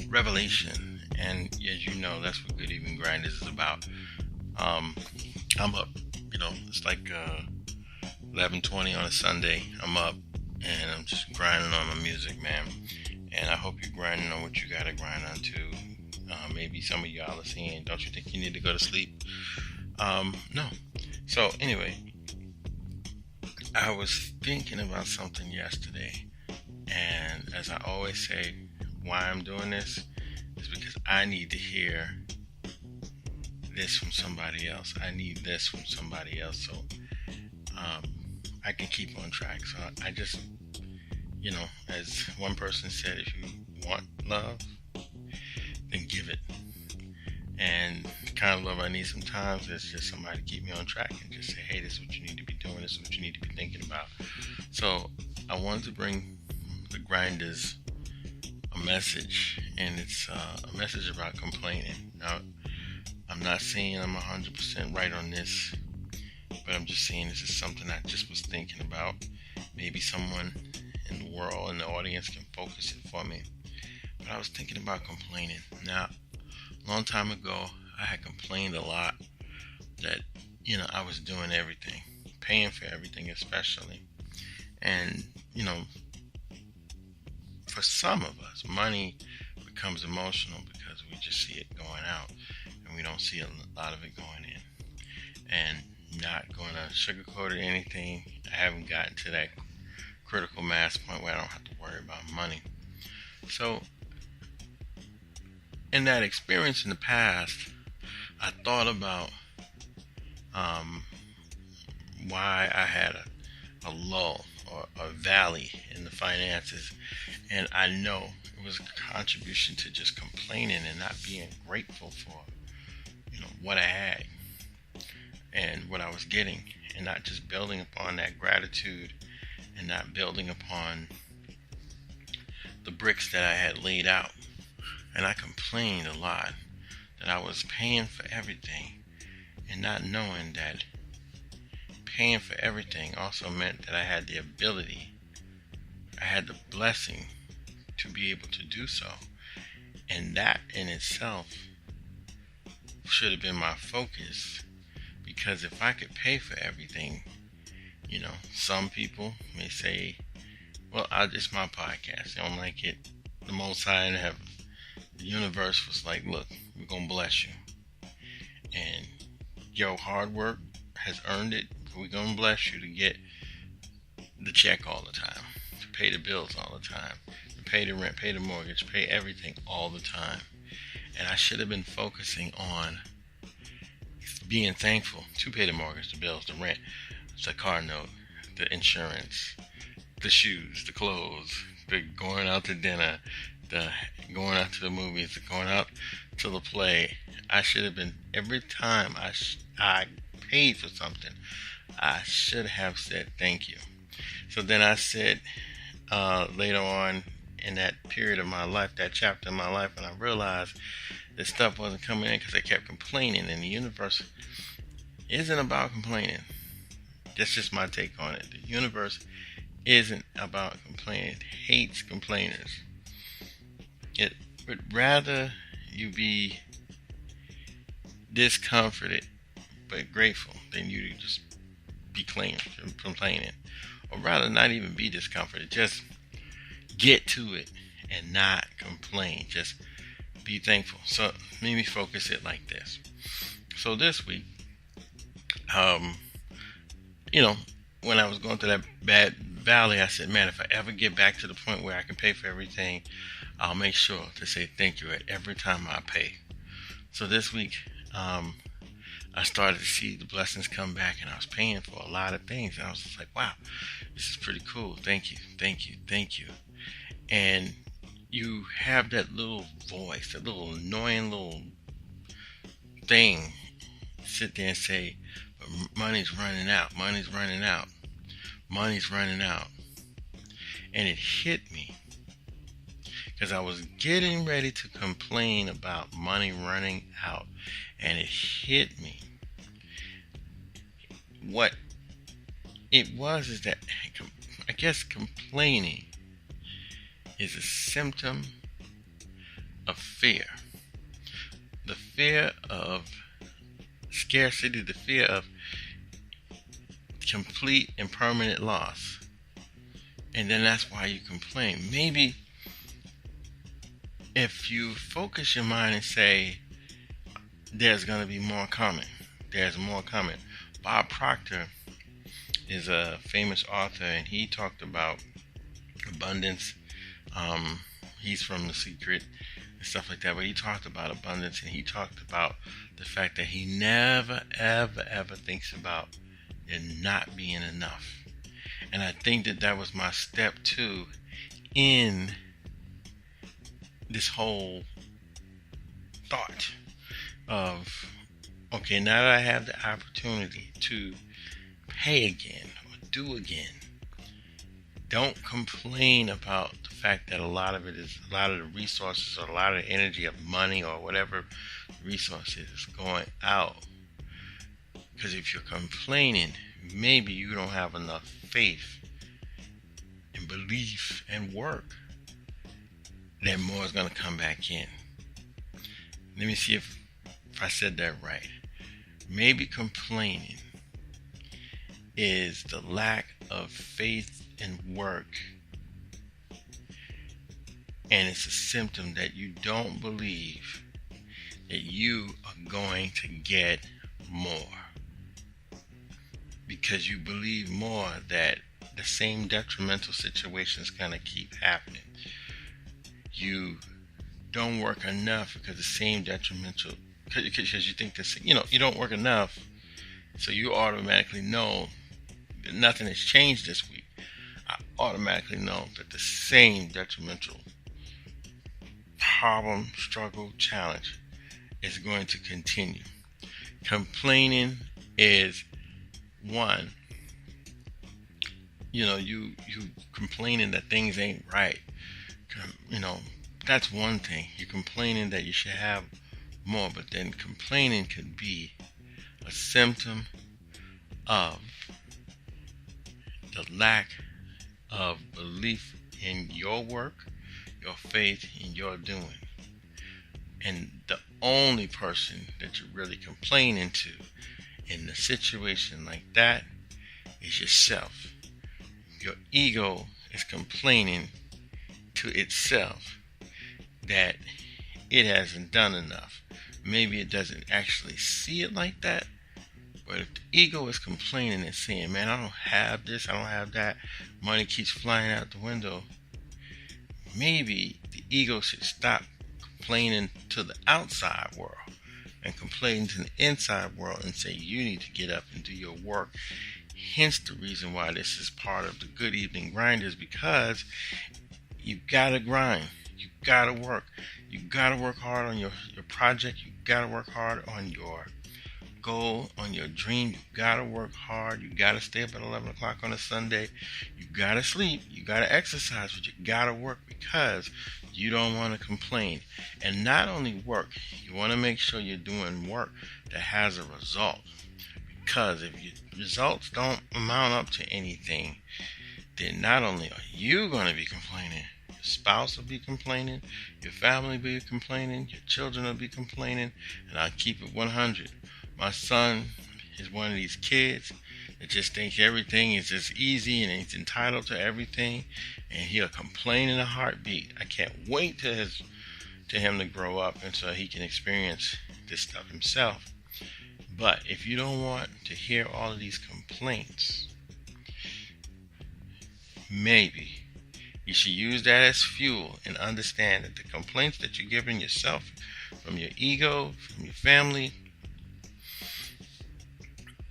revelation. And as you know, that's what Good Evening Grinders is about. I'm up, it's like 11:20 on a Sunday. I'm up and I'm just grinding on my music, man. And I hope you're grinding on what you gotta grind on too. Maybe some of y'all are saying, don't you think you need to go to sleep? No. So anyway, I was thinking about something yesterday, and as I always say, why I'm doing this is because I need to hear this from somebody else. I need this from somebody else, so I can keep on track. So I just, as one person said, if you want love, then give it. And the kind of love I need sometimes is just somebody to keep me on track and just say, hey, this is what you need to be doing, this is what you need to be thinking about. So I wanted to bring the grinders a message, and it's a message about complaining. Now, I'm not saying I'm 100% right on this, but I'm just saying this is something I just was thinking about. Maybe someone in the world, in the audience, can focus it for me. But I was thinking about complaining. Now, a long time ago, I had complained a lot that, I was doing everything, paying for everything especially. And, for some of us, money becomes emotional because we just see it going out and we don't see a lot of it going in. And not going to sugarcoat it or anything, I haven't gotten to that critical mass point where I don't have to worry about money. So, in that experience in the past, I thought about why I had a lull or a valley in the finances, and I know it was a contribution to just complaining and not being grateful for what I had and what I was getting, and not just building upon that gratitude and not building upon the bricks that I had laid out. And I complained a lot that I was paying for everything and not knowing that paying for everything also meant that I had the ability, I had the blessing to be able to do so. And that in itself should have been my focus, because if I could pay for everything, some people may say, well, it's my podcast. They don't like it. The Most High in heaven, the universe was like, look, we're going to bless you. And your hard work has earned it. We're going to bless you to get the check all the time, to pay the bills all the time, to pay the rent, pay the mortgage, pay everything all the time. And I should have been focusing on being thankful to pay the mortgage, the bills, the rent, the car note, the insurance, the shoes, the clothes, the going out to dinner, the going out to the movies, the going out to the play. I should have been, every time I paid for something, I should have said thank you. So then I said later on in that period of my life, that chapter of my life, and I realized that stuff wasn't coming in because I kept complaining, and the universe isn't about complaining. That's just my take on it. The universe isn't about complaining. It hates complainers. It would rather you be discomforted but grateful than you to just be complaining. Or rather not even be discomforted. Just get to it and not complain. Just be thankful. So let me focus it like this. So this week, when I was going through that bad valley, I said, man, if I ever get back to the point where I can pay for everything, I'll make sure to say thank you at every time I pay. So this week, I started to see the blessings come back, and I was paying for a lot of things. And I was just like, wow, this is pretty cool. Thank you, thank you, thank you. And you have that little voice, that little annoying little thing, sit there and say, money's running out, money's running out, money's running out. And it hit me because I was getting ready to complain about money running out, and it hit me. What it was is that I guess complaining is a symptom of fear. The fear of scarcity, the fear of complete and permanent loss. And then that's why you complain. Maybe if you focus your mind and say, there's going to be more coming. There's more coming. Bob Proctor is a famous author, and he talked about abundance. He's from The Secret and stuff like that, but he talked about abundance, and he talked about the fact that he never, ever, ever thinks about there not being enough. And I think that was my step 2 in this whole thought of, okay, now that I have the opportunity to pay again or do again, don't complain about the fact that a lot of the resources or a lot of the energy of money or whatever resources is going out. Because if you're complaining, maybe you don't have enough faith and belief and work that more is going to come back in. Let me see if I said that right. Maybe complaining is the lack of faith and work, and it's a symptom that you don't believe that you are going to get more, because you believe more that the same detrimental situation is going to keep happening. You don't work enough because the same detrimental, because you think this, you don't work enough, so you automatically know that nothing has changed this week. I automatically know that the same detrimental problem, struggle, challenge is going to continue. Complaining is one. You complaining that things ain't right. That's one thing. You're complaining that you should have more, but then complaining could be a symptom of the lack of belief in your work, your faith in your doing. And the only person that you're really complaining to in a situation like that is yourself. Your ego is complaining to itself that it hasn't done enough. Maybe it doesn't actually see it like that, but if the ego is complaining and saying, man, I don't have this, I don't have that, money keeps flying out the window, maybe the ego should stop complaining to the outside world and complain to the inside world and say, you need to get up and do your work. Hence the reason why this is part of the Good Evening Grinders, because you gotta grind, you gotta work, you gotta work hard on your project, you gotta work hard on your goal, on your dream. You gotta work hard, you gotta stay up at 11 o'clock on a Sunday, you gotta sleep, you gotta exercise, but you gotta work, because you don't want to complain. And not only work, you want to make sure you're doing work that has a result, because if your results don't amount up to anything, then not only are you going to be complaining, your spouse will be complaining, your family will be complaining, your children will be complaining. And I keep it 100. My son is one of these kids that just thinks everything is just easy and he's entitled to everything, and he'll complain in a heartbeat. I can't wait to him to grow up and so he can experience this stuff himself. But if you don't want to hear all of these complaints, maybe you should use that as fuel and understand that the complaints that you're giving yourself from your ego, from your family,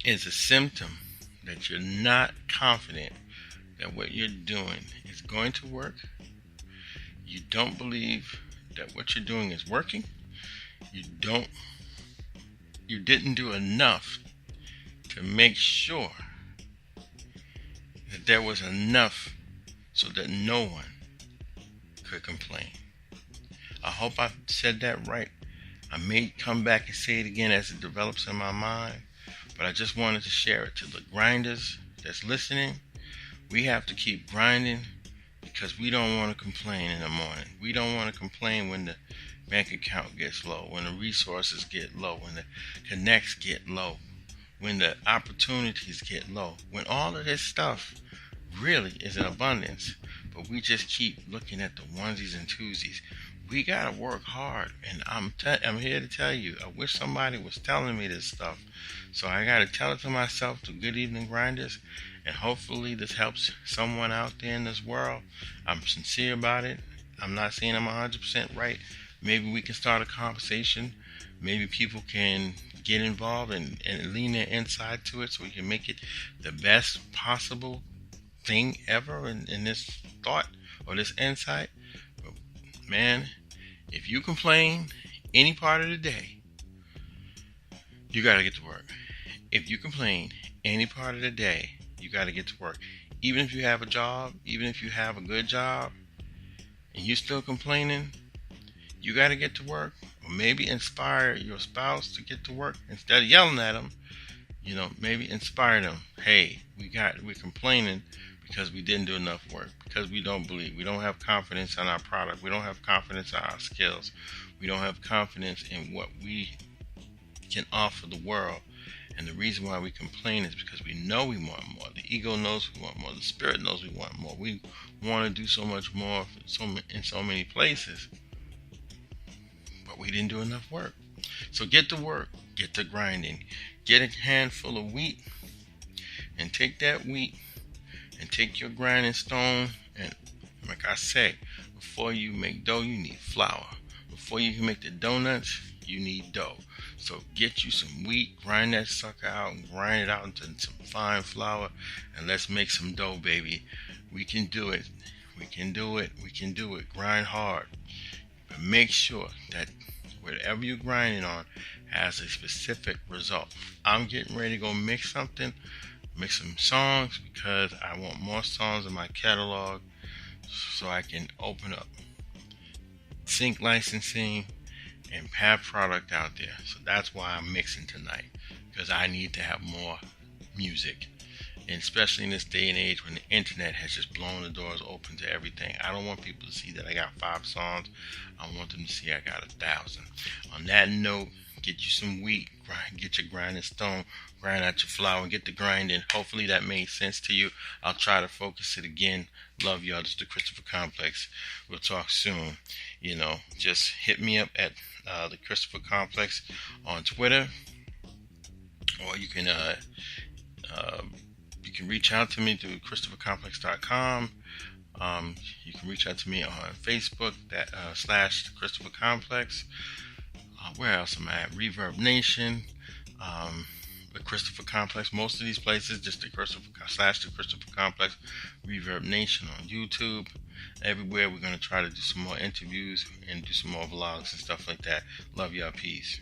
is a symptom that you're not confident that what you're doing is going to work. You don't believe that what you're doing is working. You didn't do enough to make sure that there was enough so that no one could complain. I hope I said that right. I may come back and say it again as it develops in my mind, but I just wanted to share it to the grinders that's listening. We have to keep grinding because we don't want to complain in the morning. We don't want to complain when the bank account gets low, when the resources get low, when the connects get low, when the opportunities get low, when all of this stuff really is in abundance. But we just keep looking at the onesies and twosies. We gotta work hard, and I'm here to tell you. I wish somebody was telling me this stuff, so I gotta tell it to myself. To Good Evening Grinders, and hopefully this helps someone out there in this world. I'm sincere about it. I'm not saying I'm 100% right. Maybe we can start a conversation. Maybe people can get involved and lean their inside to it, so we can make it the best possible thing ever in this thought or this insight. Man, if you complain any part of the day, you got to get to work. If you complain any part of the day, you got to get to work. Even if you have a job, even if you have a good job, and you're still complaining, you got to get to work. Or maybe inspire your spouse to get to work instead of yelling at them. Maybe inspire them. Hey, we're complaining because we didn't do enough work, because we don't believe, we don't have confidence in our product, we don't have confidence in our skills, we don't have confidence in what we can offer the world. And the reason why we complain is because we know we want more. The ego knows we want more. The spirit knows we want more. We want to do so much more in so many places, but we didn't do enough work. So get to work, get to grinding, get a handful of wheat, and take that wheat and take your grinding stone, and like I say, before you make dough, you need flour. Before you can make the donuts, you need dough. So get you some wheat, grind that sucker out, and grind it out into some fine flour, and let's make some dough, baby. We can do it. We can do it. We can do it. Grind hard. But make sure that whatever you're grinding on has a specific result. I'm getting ready to go mix something. Mix some songs because I want more songs in my catalog so I can open up sync licensing and have product out there. So that's why I'm mixing tonight, because I need to have more music, and especially in this day and age when the internet has just blown the doors open to everything. I don't want people to see that I got 5 songs. I want them to see I got 1,000. On that note, get you some wheat, get your grinding stone, grind out your flour, get the grinding. Hopefully that made sense to you. I'll try to focus it again. Love y'all. This is the Christopher Complex. We'll talk soon. Just hit me up at the Christopher Complex on Twitter, or you can reach out to me through ChristopherComplex.com. You can reach out to me on Facebook / Christopher Complex. Where else am I at? Reverb Nation, the Christopher Complex. Most of these places, just the Christopher / the Christopher Complex. Reverb Nation on YouTube. Everywhere we're going to try to do some more interviews and do some more vlogs and stuff like that. Love y'all. Peace.